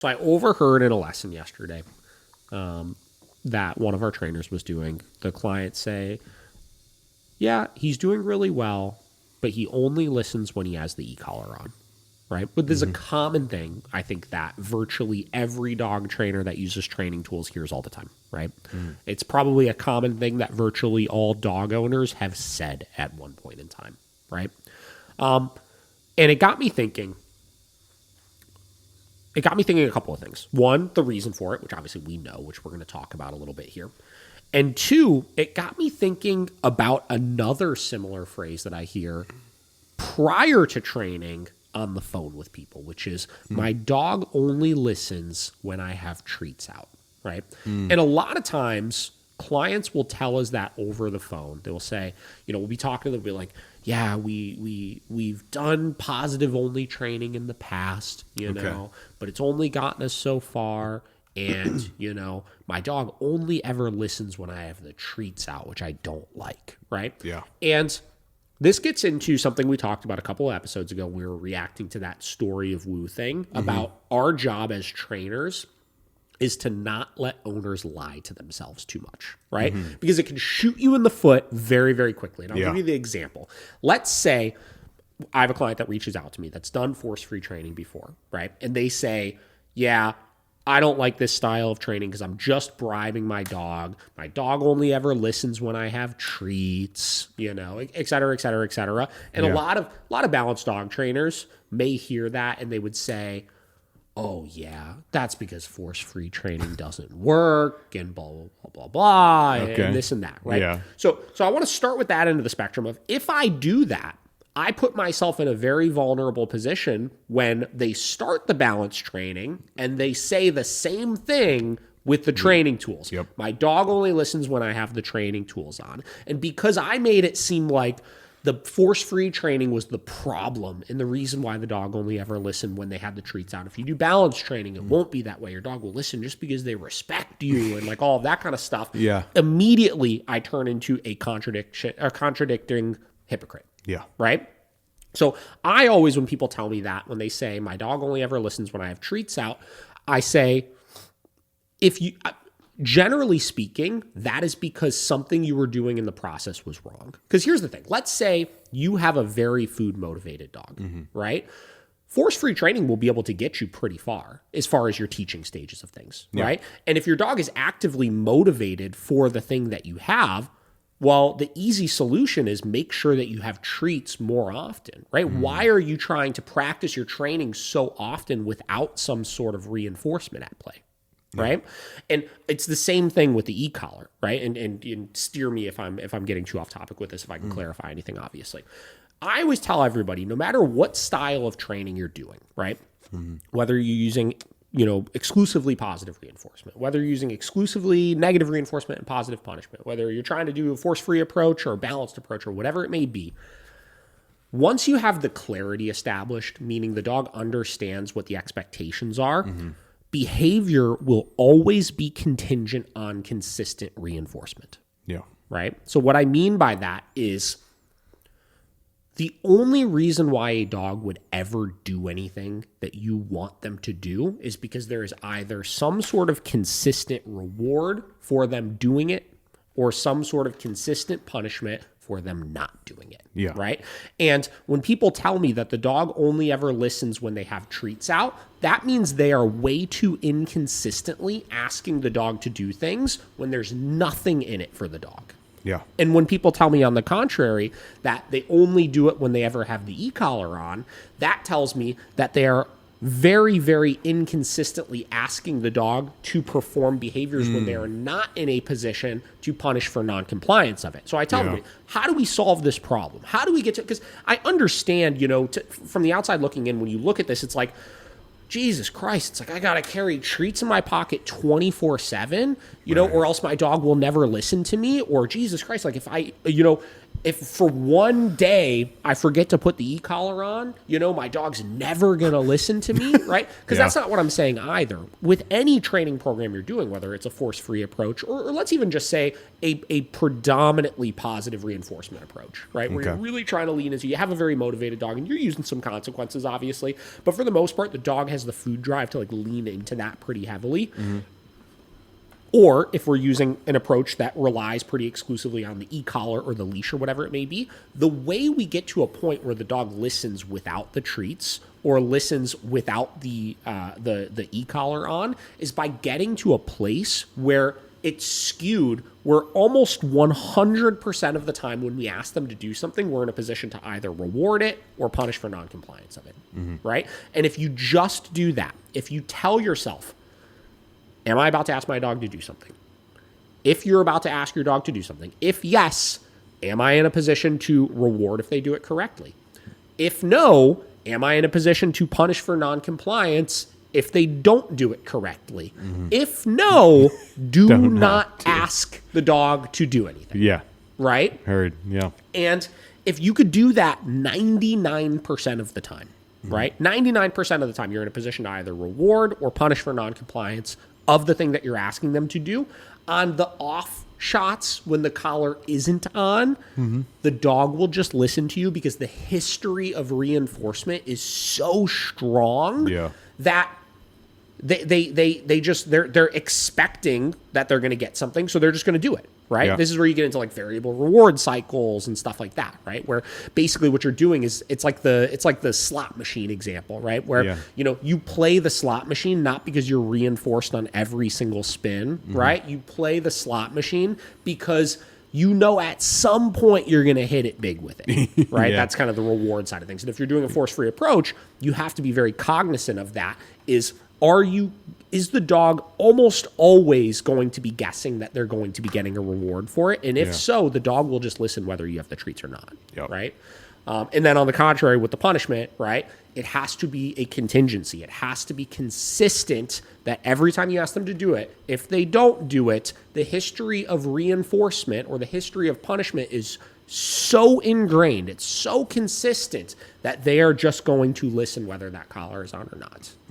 So I overheard in a lesson yesterday that one of our trainers was doing. The client say, yeah, he's doing really well, but he only listens when he has the e-collar on, right? But there's a common thing, I think, that virtually every dog trainer that uses training tools hears all the time, right? It's probably a common thing that virtually all dog owners have said at one point in time, right? And it got me thinking a couple of things. One, the reason for it, which obviously we know, which we're going to talk about a little bit here. And two, it got me thinking about another similar phrase that I hear prior to training on the phone with people, which is my dog only listens when I have treats out, right? And a lot of times clients will tell us that over the phone. They will say, we'll be talking to them, we'll be like, yeah, we've done positive only training in the past, know, but it's only gotten us so far. And, my dog only ever listens when I have the treats out, which I don't like, right? Yeah. And this gets into something we talked about a couple of episodes ago. We were reacting to that story of Woo thing about our job as trainers is to not let owners lie to themselves too much, right? Because it can shoot you in the foot very, very quickly. And I'll give you the example. Let's say I have a client that reaches out to me that's done force-free training before, right? And they say, yeah, I don't like this style of training because I'm just bribing my dog. My dog only ever listens when I have treats, et cetera, et cetera, et cetera. And a lot of balanced dog trainers may hear that and they would say, oh yeah, that's because force-free training doesn't work and blah, blah, blah, blah, blah, and this and that, right? Yeah. So I want to start with that end of the spectrum of if I do that, I put myself in a very vulnerable position when they start the balance training and they say the same thing with the training tools. Yep. My dog only listens when I have the training tools on. And because I made it seem like the force-free training was the problem and the reason why the dog only ever listened when they had the treats out. If you do balance training, it won't be that way. Your dog will listen just because they respect you and like all of that kind of stuff. Yeah. Immediately, I turn into a contradicting hypocrite. Yeah. Right? So I always, when people tell me that, when they say my dog only ever listens when I have treats out, I say, generally speaking, that is because something you were doing in the process was wrong. Because here's the thing. Let's say you have a very food motivated dog, right? Force-free training will be able to get you pretty far as your teaching stages of things, right? And if your dog is actively motivated for the thing that you have, well, the easy solution is make sure that you have treats more often, right? Why are you trying to practice your training so often without some sort of reinforcement at play, right? And it's the same thing with the e-collar, right? And steer me if I'm getting too off topic with this, if I can clarify anything, obviously. I always tell everybody, no matter what style of training you're doing, right? Whether you're using exclusively positive reinforcement, whether you're using exclusively negative reinforcement and positive punishment, whether you're trying to do a force-free approach or a balanced approach or whatever it may be, once you have the clarity established, meaning the dog understands what the expectations are, behavior will always be contingent on consistent reinforcement. Yeah. Right? So what I mean by that is the only reason why a dog would ever do anything that you want them to do is because there is either some sort of consistent reward for them doing it or some sort of consistent punishment for them not doing it. Yeah. Right? And when people tell me that the dog only ever listens when they have treats out, that means they are way too inconsistently asking the dog to do things when there's nothing in it for the dog. Yeah. And when people tell me on the contrary that they only do it when they ever have the e-collar on, that tells me that they are very, very inconsistently asking the dog to perform behaviors when they are not in a position to punish for non-compliance of it. So I tell them, how do we solve this problem? How do we get to, because I understand, from the outside looking in, when you look at this, it's like, Jesus Christ, it's like I got to carry treats in my pocket 24/7, or else my dog will never listen to me. Or Jesus Christ, like if I, if for one day I forget to put the e-collar on, my dog's never going to listen to me, right? Because that's not what I'm saying either. With any training program you're doing, whether it's a force-free approach or let's even just say a predominantly positive reinforcement approach, right? Where you're really trying to lean into, you have a very motivated dog and you're using some consequences, obviously. But for the most part, the dog has the food drive to lean into that pretty heavily. Mm-hmm. Or if we're using an approach that relies pretty exclusively on the e-collar or the leash or whatever it may be, the way we get to a point where the dog listens without the treats or listens without the e-collar on is by getting to a place where it's skewed, where almost 100% of the time when we ask them to do something, we're in a position to either reward it or punish for noncompliance of it, right? And if you just do that, if you tell yourself, am I about to ask my dog to do something? If you're about to ask your dog to do something, if yes, am I in a position to reward if they do it correctly? If no, am I in a position to punish for noncompliance if they don't do it correctly? If no, do not ask the dog to do anything. Yeah. Right? Heard. Yeah. And if you could do that 99% of the time, right? 99% of the time, you're in a position to either reward or punish for noncompliance of the thing that you're asking them to do. On the off shots, when the collar isn't on, the dog will just listen to you because the history of reinforcement is so strong that they're expecting that they're going to get something, so they're just going to do it, right? Yeah. This is where you get into variable reward cycles and stuff like that, right? Where basically what you're doing is it's like the slot machine example, right? Where you play the slot machine not because you're reinforced on every single spin, right? You play the slot machine because at some point you're going to hit it big with it, right? That's kind of the reward side of things. And if you're doing a force-free approach, you have to be very cognizant of that. Is the dog almost always going to be guessing that they're going to be getting a reward for it? And if so, the dog will just listen whether you have the treats or not, right? And then on the contrary, with the punishment, right, it has to be a contingency. It has to be consistent that every time you ask them to do it, if they don't do it, the history of reinforcement or the history of punishment is so ingrained, it's so consistent that they are just going to listen whether that collar is on or not.